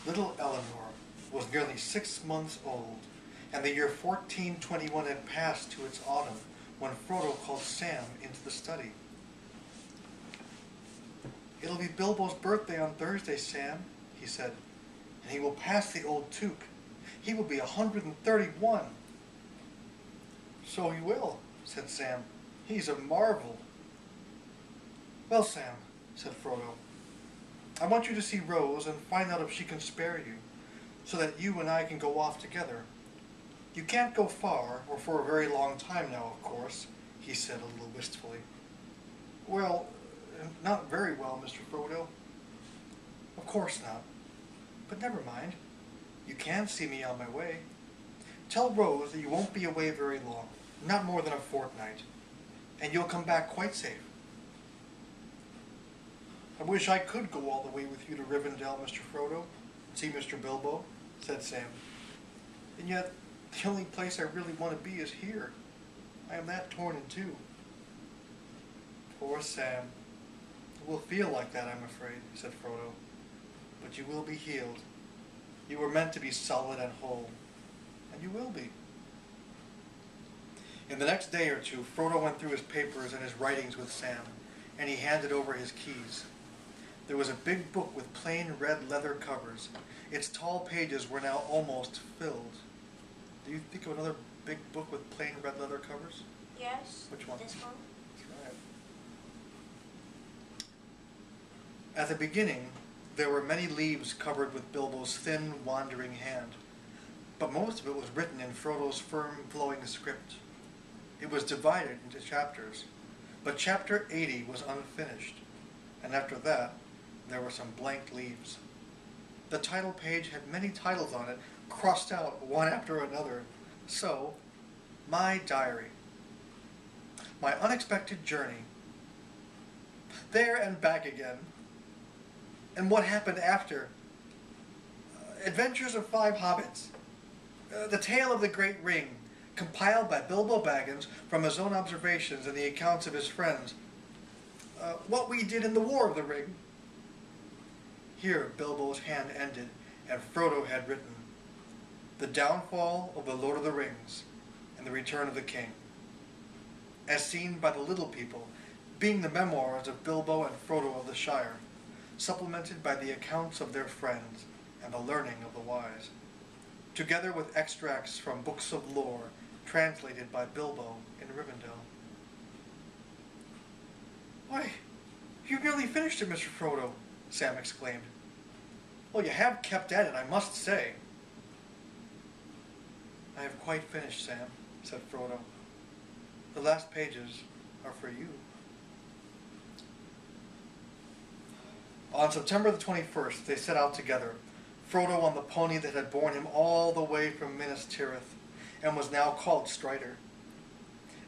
Little Eleanor was nearly 6 months old, and the year 1421 had passed to its autumn when Frodo called Sam into the study. "It'll be Bilbo's birthday on Thursday, Sam," he said, "and he will pass the old Took. He will be 131. "So he will," said Sam. "He's a marvel." "Well, Sam," said Frodo, "I want you to see Rose and find out if she can spare you, so that you and I can go off together. You can't go far, or for a very long time now, of course," he said a little wistfully. "Well, not very well, Mr. Frodo." "Of course not. But never mind. You can see me on my way. Tell Rose that you won't be away very long, not more than a fortnight, and you'll come back quite safe." "I wish I could go all the way with you to Rivendell, Mr. Frodo, and see Mr. Bilbo," said Sam. "And yet, the only place I really want to be is here. I am that torn in two." "Poor Sam. It will feel like that, I'm afraid," said Frodo. "But you will be healed. You were meant to be solid and whole, and you will be." In the next day or two, Frodo went through his papers and his writings with Sam, and he handed over his keys. There was a big book with plain red leather covers. Its tall pages were now almost filled. Do you think of another big book with plain red leather covers? Yes. Which one? This one. That's right. At the beginning, there were many leaves covered with Bilbo's thin, wandering hand, but most of it was written in Frodo's firm, flowing script. It was divided into chapters, but chapter 80 was unfinished, and after that, there were some blank leaves. The title page had many titles on it, crossed out one after another. So, My Diary, My Unexpected Journey, There and Back Again, and What Happened After, Adventures of Five Hobbits, The Tale of the Great Ring, compiled by Bilbo Baggins from his own observations and the accounts of his friends, What We Did in the War of the Ring. Here Bilbo's hand ended, and Frodo had written, The Downfall of the Lord of the Rings and the Return of the King, as seen by the Little People, being the memoirs of Bilbo and Frodo of the Shire, supplemented by the accounts of their friends and the learning of the wise, together with extracts from books of lore translated by Bilbo in Rivendell. "Why, you've nearly finished it, Mr. Frodo," Sam exclaimed. "Well, you have kept at it, I must say." "I have quite finished, Sam," said Frodo. "The last pages are for you." On September the 21st, they set out together, Frodo on the pony that had borne him all the way from Minas Tirith, and was now called Strider,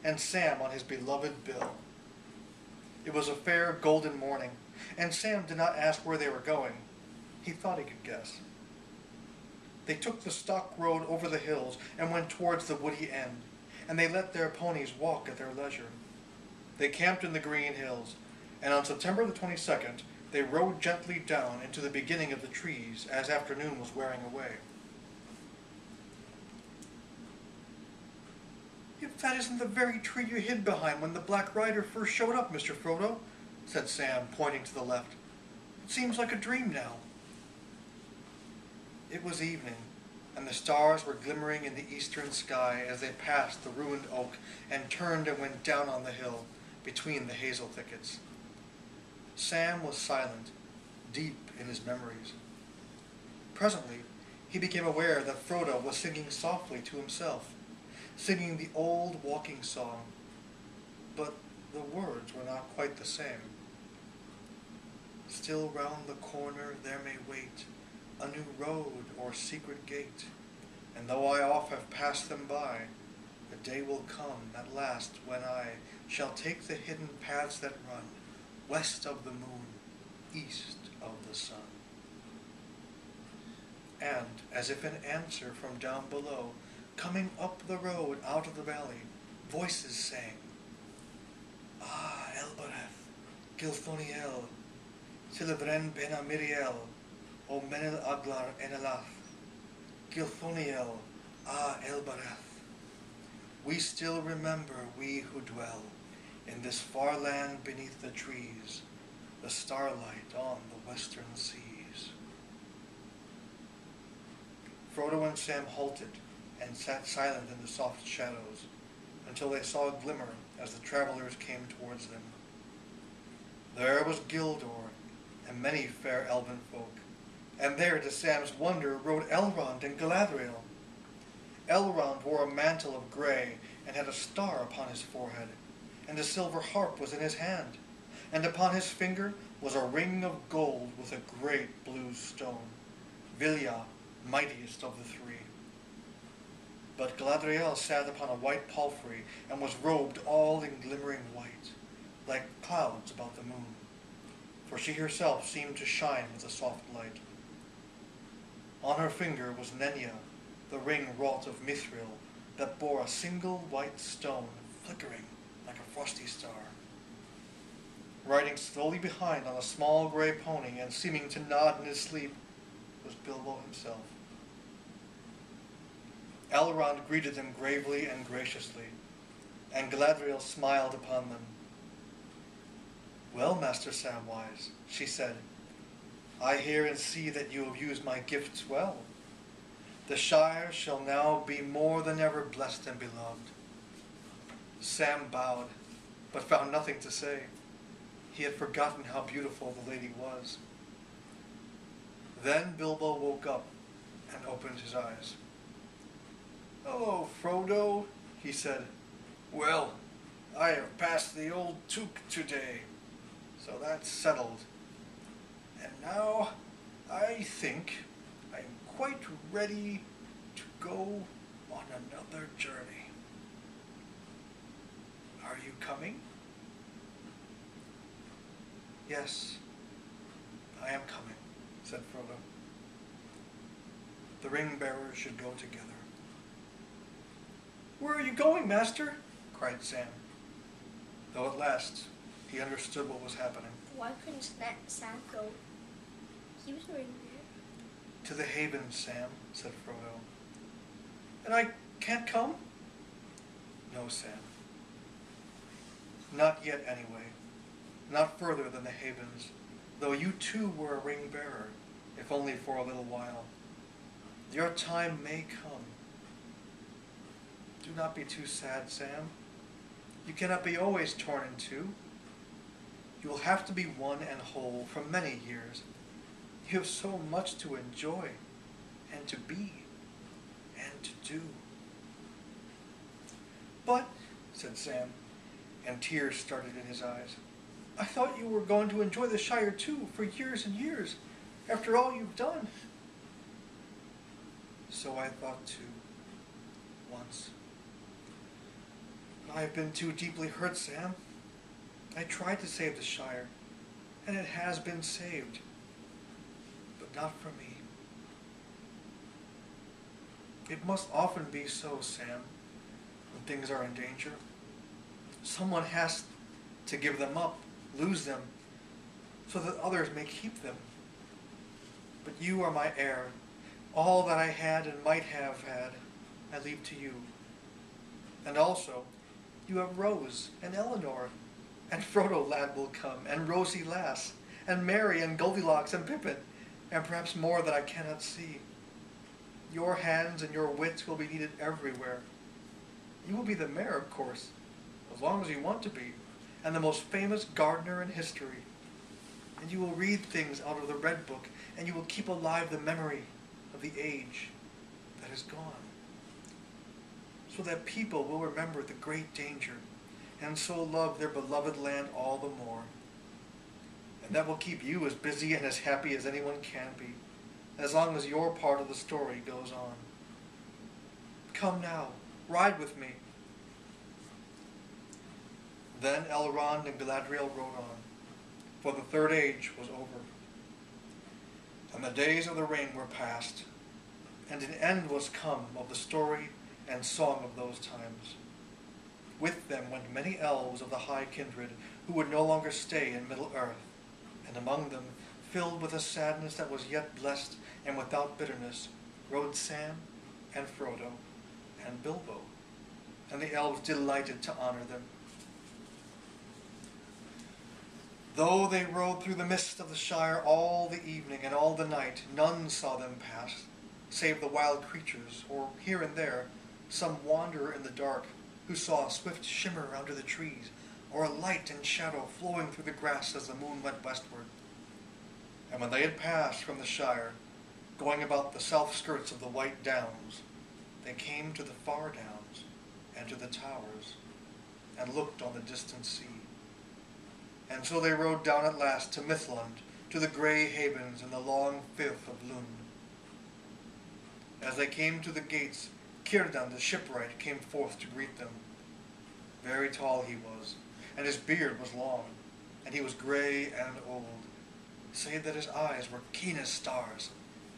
and Sam on his beloved Bill. It was a fair, golden morning, and Sam did not ask where they were going. He thought he could guess. They took the stock road over the hills and went towards the woody end, and they let their ponies walk at their leisure. They camped in the green hills, and on September the 22nd, they rode gently down into the beginning of the trees as afternoon was wearing away. "If that isn't the very tree you hid behind when the Black Rider first showed up, Mr. Frodo," said Sam, pointing to the left. "It seems like a dream now." It was evening, and the stars were glimmering in the eastern sky as they passed the ruined oak and turned and went down on the hill between the hazel thickets. Sam was silent, deep in his memories. Presently, he became aware that Frodo was singing softly to himself, singing the old walking song, but the words were not quite the same. "Still round the corner there may wait a new road or secret gate, and though I oft have passed them by, the day will come at last when I shall take the hidden paths that run west of the moon, east of the sun." And, as if in answer from down below, coming up the road out of the valley, voices sang, "Ah, Elbereth, Gilthoniel, Silivren Bena Miriel, O Menel Aglar Enelath, Gilthoniel A Elbarath. We still remember, we who dwell in this far land beneath the trees, the starlight on the western seas. Frodo and Sam halted and sat silent in the soft shadows until they saw a glimmer as the travelers came towards them. There was Gildor and many fair elven folk, and there, to Sam's wonder, rode Elrond and Galadriel. Elrond wore a mantle of grey and had a star upon his forehead, and a silver harp was in his hand, and upon his finger was a ring of gold with a great blue stone, Vilya, mightiest of the three. But Galadriel sat upon a white palfrey and was robed all in glimmering white, like clouds about the moon, for she herself seemed to shine with a soft light. On her finger was Nenya, the ring wrought of mithril, that bore a single white stone flickering like a frosty star. Riding slowly behind on a small grey pony and seeming to nod in his sleep was Bilbo himself. Elrond greeted them gravely and graciously, and Galadriel smiled upon them. "Well, Master Samwise," she said, "I hear and see that you have used my gifts well. The Shire shall now be more than ever blessed and beloved." Sam bowed, but found nothing to say. He had forgotten how beautiful the lady was. Then Bilbo woke up and opened his eyes. "Hello, Frodo," he said. "Well, I have passed the old Took today, so that's settled. And now I think I'm quite ready to go on another journey. Are you coming?" "Yes, I am coming," said Frodo. The ring bearers should go together. "Where are you going, Master?" cried Sam, though at last he understood what was happening. Why couldn't Sam go? He was already there. "To the Haven, Sam," said Frodo. "And I can't come?" "No, Sam. Not yet, anyway. Not further than the Havens, though you too were a ring bearer, if only for a little while. Your time may come. Do not be too sad, Sam. You cannot be always torn in two. You will have to be one and whole for many years. You have so much to enjoy, and to be, and to do." "But," said Sam, and tears started in his eyes, "I thought you were going to enjoy the Shire too, for years and years, after all you've done." "So I thought too, once. But I have been too deeply hurt, Sam. I tried to save the Shire, and it has been saved, but not for me. It must often be so, Sam, when things are in danger. Someone has to give them up, lose them, so that others may keep them. But you are my heir. All that I had and might have had, I leave to you. And also, you have Rose and Eleanor, and Frodo lad will come, and Rosie lass, and Merry and Goldilocks and Pippin, and perhaps more that I cannot see. Your hands and your wits will be needed everywhere. You will be the mayor, of course, as long as you want to be, and the most famous gardener in history. And you will read things out of the Red Book, and you will keep alive the memory of the age that is gone, so that people will remember the great danger, and so love their beloved land all the more. And that will keep you as busy and as happy as anyone can be, as long as your part of the story goes on. Come now, ride with me." Then Elrond and Galadriel rode on, for the Third Age was over. And the days of the ring were past, and an end was come of the story and song of those times. With them went many elves of the high kindred, who would no longer stay in Middle-earth, and among them filled with a sadness that was yet blessed and without bitterness, rode Sam and Frodo and Bilbo, and the elves delighted to honor them. Though they rode through the mist of the Shire all the evening and all the night, none saw them pass, save the wild creatures, or here and there some wanderer in the dark who saw a swift shimmer under the trees, or a light and shadow flowing through the grass as the moon went westward. And when they had passed from the Shire, going about the south skirts of the White Downs, they came to the far downs and to the towers, and looked on the distant sea. And so they rode down at last to Mithlond, to the grey havens in the long firth of Lune. As they came to the gates, Círdan the shipwright came forth to greet them. Very tall he was, and his beard was long, and he was grey and old, save that his eyes were keen as stars,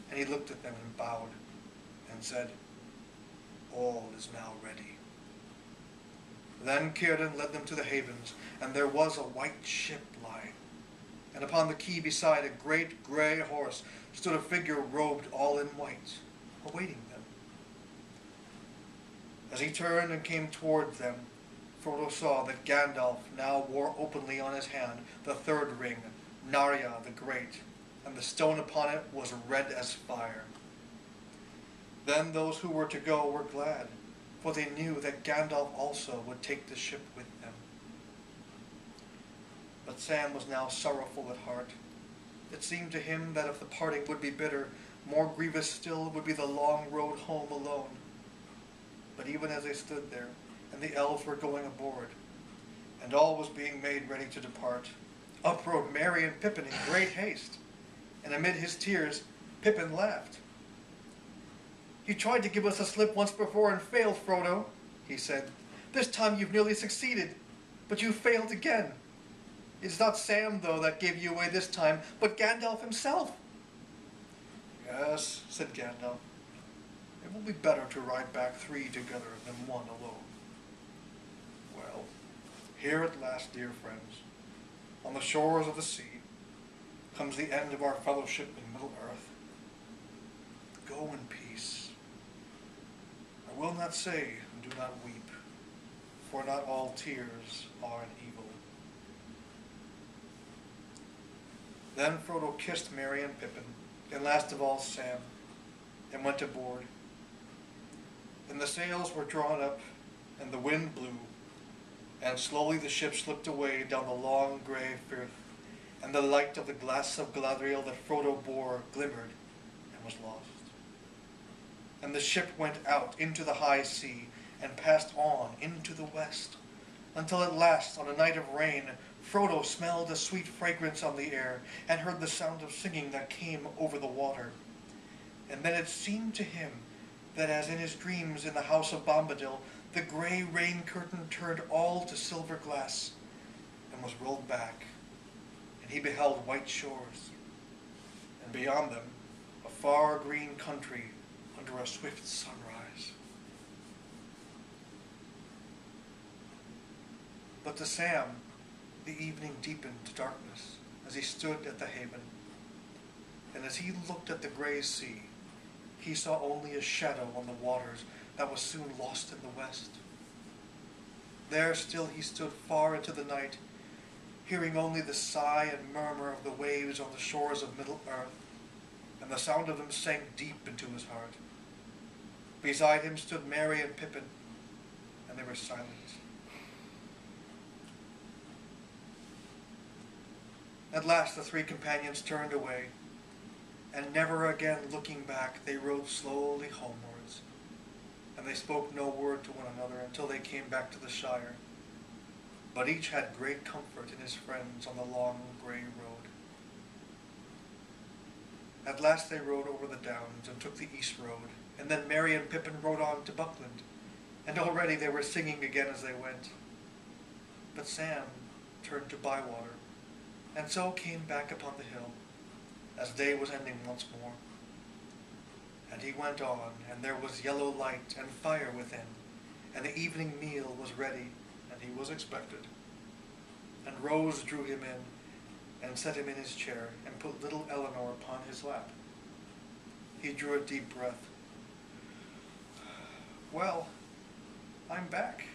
and he looked at them and bowed, and said, "All is now ready." Then Círdan led them to the havens, and there was a white ship lying, and upon the quay beside a great grey horse stood a figure robed all in white, awaiting them. As he turned and came towards them, Frodo saw that Gandalf now wore openly on his hand the third ring, Narya the Great, and the stone upon it was red as fire. Then those who were to go were glad, for they knew that Gandalf also would take the ship with them. But Sam was now sorrowful at heart. It seemed to him that if the parting would be bitter, more grievous still would be the long road home alone. But even as they stood there, and the elves were going aboard, and all was being made ready to depart, up rode Merry and Pippin in great haste, and amid his tears Pippin laughed. "You tried to give us a slip once before and failed, Frodo," he said. "This time you've nearly succeeded, but you failed again. It's not Sam, though, that gave you away this time, but Gandalf himself." "Yes," said Gandalf. "It will be better to ride back three together than one alone. Well, here at last, dear friends, on the shores of the sea, comes the end of our fellowship in Middle-earth. Go in peace. I will not say, do not weep, for not all tears are an evil." Then Frodo kissed Merry and Pippin, and last of all Sam, and went aboard. And the sails were drawn up, and the wind blew, and slowly the ship slipped away down the long grey firth, and the light of the glass of Galadriel that Frodo bore glimmered and was lost. And the ship went out into the high sea, and passed on into the west, until at last, on a night of rain, Frodo smelled a sweet fragrance on the air, and heard the sound of singing that came over the water. And then it seemed to him that as in his dreams in the house of Bombadil, the grey rain curtain turned all to silver glass, and was rolled back, and he beheld white shores, and beyond them a far green country under a swift sunrise. But to Sam the evening deepened to darkness as he stood at the haven, and as he looked at the grey sea, he saw only a shadow on the waters that was soon lost in the west. There still he stood far into the night, hearing only the sigh and murmur of the waves on the shores of Middle-earth, and the sound of them sank deep into his heart. Beside him stood Merry and Pippin, and they were silent. At last the three companions turned away, and never again looking back, they rode slowly homewards, and they spoke no word to one another until they came back to the Shire. But each had great comfort in his friends on the long grey road. At last they rode over the downs and took the east road, and then Merry and Pippin rode on to Buckland, and already they were singing again as they went. But Sam turned to Bywater, and so came back upon the hill, as day was ending once more. And he went on, and there was yellow light and fire within, and the evening meal was ready, and he was expected. And Rose drew him in, and set him in his chair and put little Eleanor upon his lap. He drew a deep breath. "Well, I'm back,"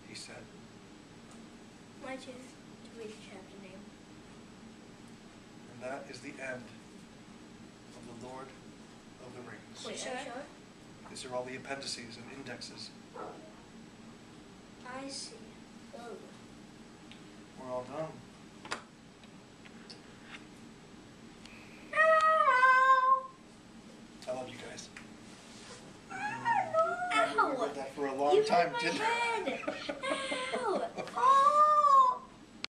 he said. Why'd you read the chapter name? And that is the end of The Lord of the Rings. Wait, are you sure? These are all the appendices and indexes. I see. Oh. We're all done. I love you guys. We Ow! read that for a long You time, hit my didn't head. we? Ow!